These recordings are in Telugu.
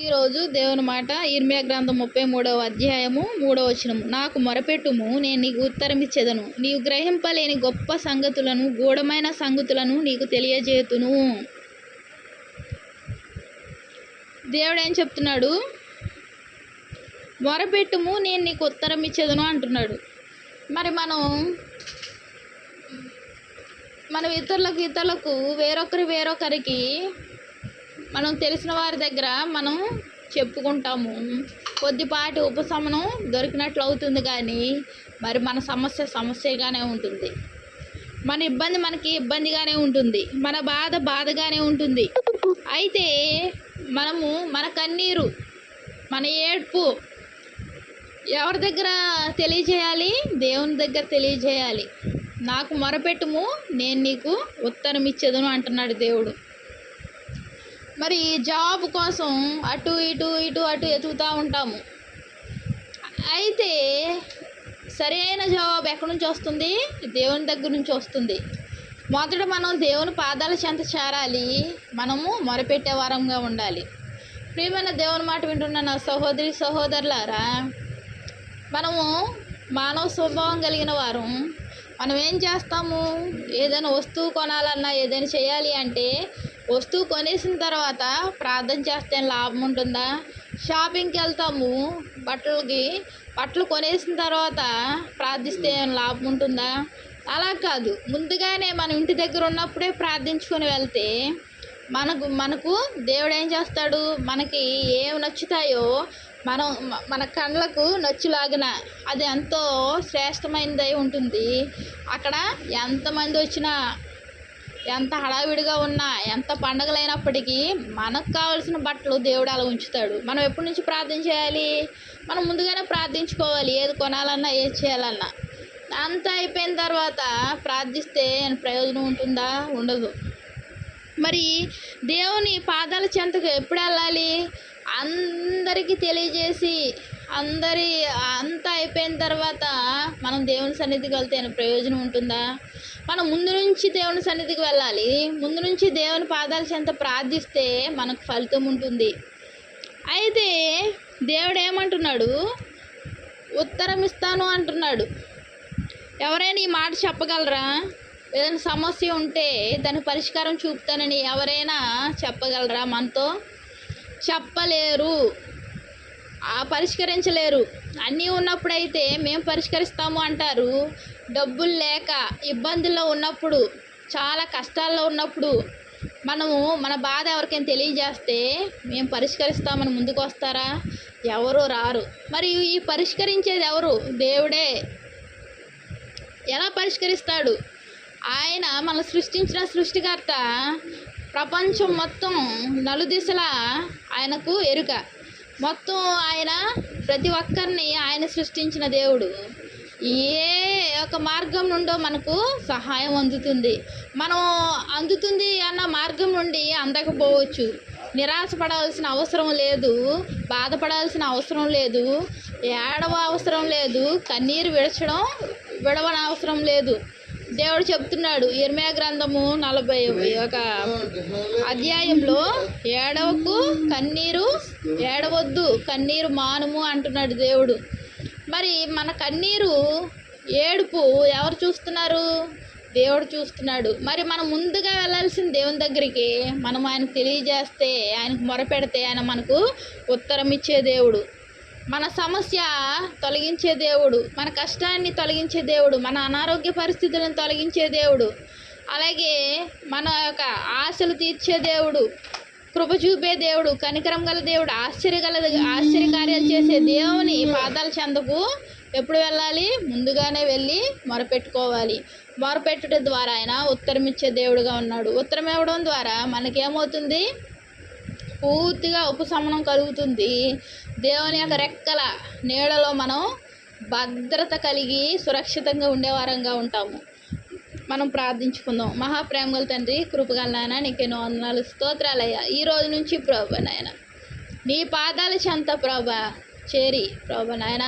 ఈరోజు దేవుని మాట ఇర్మియా గ్రంథం 33వ అధ్యాయము 3వ వచనము. నాకు మొరపెట్టుము, నేను నీకు ఉత్తరం ఇచ్చేదను. నీవు గ్రహింపలేని గొప్ప సంగతులను, గూఢమైన సంగతులను నీకు తెలియజేతును. దేవుడు ఏం చెప్తున్నాడు? మొరపెట్టుము, నేను నీకు ఉత్తరం ఇచ్చేదను అంటున్నాడు. మరి మనం ఇతరులకు వేరొకరికి మనం తెలిసిన వారి దగ్గర మనం చెప్పుకుంటాము, కొద్దిపాటి ఉపశమనం దొరికినట్లు అవుతుంది. కానీ మరి మన సమస్యగానే ఉంటుంది, మన ఇబ్బంది మనకి ఇబ్బందిగానే ఉంటుంది, మన బాధగానే ఉంటుంది. అయితే మనము మన కన్నీరు, మన ఏడ్పు ఎవరి దగ్గర తెలియజేయాలి? దేవుని దగ్గర తెలియజేయాలి. నాకు మొరపెట్టుము, నేను నీకు ఉత్తరం ఇచ్చేదను అంటున్నాడు దేవుడు. మరి జాబ్ కోసం అటు ఇటు ఎతుకుతూ ఉంటాము. అయితే సరైన జవాబు ఎక్కడి నుంచి వస్తుంది? దేవుని దగ్గర నుంచి వస్తుంది. మొదట మనం దేవుని పాదాల చెంత చేరాలి. మనము మొరపెట్టే వారంగా ఉండాలి. ప్రియమైన దేవుని మాట వింటున్న నా సహోదరి సహోదరులారా, మనము మానవ స్వభావం కలిగిన వారం. మనం ఏం చేస్తాము? ఏదైనా వస్తువు కొనాలన్నా, ఏదైనా చేయాలి అంటే వస్తువు కొనేసిన తర్వాత ప్రార్థన చేస్తే లాభం ఉంటుందా? షాపింగ్కి వెళ్తాము, బట్టలు కొనేసిన తర్వాత ప్రార్థిస్తే లాభం ఉంటుందా? అలా కాదు. ముందుగానే మనం ఇంటి దగ్గర ఉన్నప్పుడే ప్రార్థించుకొని వెళ్తే మనకు దేవుడు ఏం చేస్తాడు? మనకి ఏం నచ్చుతాయో మన కళ్ళకు నచ్చులాగిన అది ఎంతో శ్రేష్టమైనదై ఉంటుంది. అక్కడ ఎంతమంది వచ్చినా, ఎంత హడావిడిగా ఉన్నా, ఎంత పండగలైనప్పటికీ మనకు కావాల్సిన బట్టలు దేవుడు అలా ఉంచుతాడు. మనం ఎప్పటి నుంచి ప్రార్థన చేయాలి? మనం ముందుగానే ప్రార్థించుకోవాలి. ఏది కొనాలన్నా, ఏది చేయాలన్నా. అంతా అయిపోయిన తర్వాత ప్రార్థిస్తే ప్రయోజనం ఉంటుందా? ఉండదు. మరి దేవుని పాదాల చెంతకు ఎప్పుడు వెళ్ళాలి? అందరికీ తెలియజేసి అంతా అయిపోయిన తర్వాత మనం దేవుని సన్నిధికి వెళ్తే ప్రయోజనం ఉంటుందా? మనం ముందు నుంచి దేవుని సన్నిధికి వెళ్ళాలి. ముందు నుంచి దేవుని పాదాల చెంత ప్రార్థిస్తే మనకు ఫలితం ఉంటుంది. అయితే దేవుడు ఏమంటున్నాడు? ఉత్తరం ఇస్తాను అంటున్నాడు. ఎవరైనా ఈ మాట చెప్పగలరా? ఏదైనా సమస్య ఉంటే దాని పరిష్కారం చూపుతానని ఎవరైనా చెప్పగలరా? మనతో చెప్పలేరు, పరిష్కరించలేరు. అన్నీ ఉన్నప్పుడైతే మేము పరిష్కరిస్తాము అంటారు. డబ్బులు లేక, ఇబ్బందుల్లో ఉన్నప్పుడు, చాలా కష్టాల్లో ఉన్నప్పుడు మనము మన బాధ ఎవరికైనా తెలియజేస్తే మేము పరిష్కరిస్తామని ముందుకు వస్తారా? ఎవరు రారు. మరి ఈ పరిష్కరించేది ఎవరు? దేవుడే. ఎలా పరిష్కరిస్తాడు? ఆయన మన సృష్టించిన సృష్టికర్త. ప్రపంచం మొత్తం నలుదిశలా ఆయనకు ఎరుక. మొత్తం ఆయన ప్రతి ఒక్కరిని ఆయన సృష్టించిన దేవుడు. ఏ ఒక మార్గం నుండో మనకు సహాయం అందుతుంది. మనం అందుతుంది అన్న మార్గం నుండి అందకపోవచ్చు. నిరాశపడాల్సిన అవసరం లేదు, బాధపడాల్సిన అవసరం లేదు, ఏడవ అవసరం లేదు, కన్నీరు విడవన అవసరం లేదు. దేవుడు చెప్తున్నాడు ఇర్మియా గ్రంథము 41 అధ్యాయంలో, ఏడవద్దు, కన్నీరు మానుము అంటున్నాడు దేవుడు. మరి మన కన్నీరు, ఏడుపు ఎవరు చూస్తున్నారు? దేవుడు చూస్తున్నాడు. మరి మనం ముందుగా వెళ్ళాల్సిన దేవుని దగ్గరికి. మనం ఆయనకు తెలియజేస్తే, ఆయనకు మొరపెడితే ఆయన మనకు ఉత్తరం ఇచ్చే దేవుడు. మన సమస్య తొలగించే దేవుడు, మన కష్టాన్ని తొలగించే దేవుడు, మన అనారోగ్య పరిస్థితులను తొలగించే దేవుడు, అలాగే మన యొక్క ఆశలు తీర్చే దేవుడు, కృప చూపే దేవుడు, కనికరం గల దేవుడు, ఆశ్చర్యకార్యాలు చేసే దేవుని పాదాల చెంతకు ఎప్పుడు వెళ్ళాలి? ముందుగానే వెళ్ళి మొరపెట్టుకోవాలి. మొరపెట్టడం ద్వారా ఆయన ఉత్తరం ఇచ్చే దేవుడుగా ఉన్నాడు. ఉత్తరం ఇవ్వడం ద్వారా మనకేమవుతుంది? పూర్తిగా ఉపశమనం కలుగుతుంది. దేవుని యొక్క రెక్కల నీడలో మనం భద్రత కలిగి సురక్షితంగా ఉండేవారంగా ఉంటాము. మనం ప్రార్థించుకుందాం. మహాప్రేమగల తండ్రి, కృపగల నాయన, నీకెన్నో వందనాలు, స్తోత్రాలయ్యా. ఈ రోజు నుంచి ప్రభా నాయన, నీ పాదాల చెంత ప్రభా చేరి ప్రభా నాయన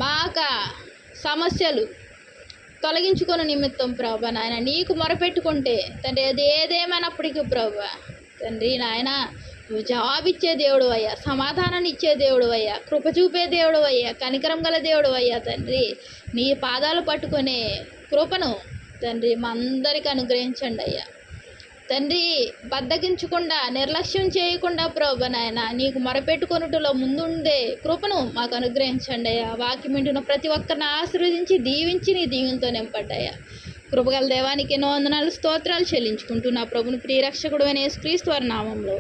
మాక సమస్యలు తొలగించుకున్న నిమిత్తం ప్రభా నాయన నీకు మొరపెట్టుకుంటే తండ్రి, అది ఏదేమైనప్పటికీ ప్రభా తండ్రి నాయన నువ్వు జవాబిచ్చే దేవుడు అయ్యా, సమాధానాన్ని ఇచ్చే దేవుడు అయ్యా, కృప చూపే దేవుడు అయ్యా, కనికరం గల దేవుడు అయ్యా తండ్రి. నీ పాదాలు పట్టుకునే కృపను తండ్రి మా అందరికీ అనుగ్రహించండి అయ్యా తండ్రి. బద్దగించకుండా నిర్లక్ష్యం చేయకుండా ప్రభు నాయన నీకు మొరపెట్టుకొనుటలో ముందుండే కృపను మాకు అనుగ్రహించండి అయ్యా. వాక్యం వింటున్న ప్రతి ఒక్కరిని ఆశీర్వదించి దీవించి నీ దీవెనతో నింపడ్డాయా. కృపగల దేవానికి ఎన్నో వందనాలు స్తోత్రాలు చెల్లించుకుంటూ నా ప్రభుని ప్రియరక్షకుడు అనే యేసుక్రీస్తు వారి నామంలో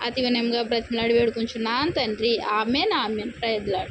అతి వినయంగా బ్రతిమలాడి వేడుకుంటున్నాను తండ్రి. Amen amen. Praise lord.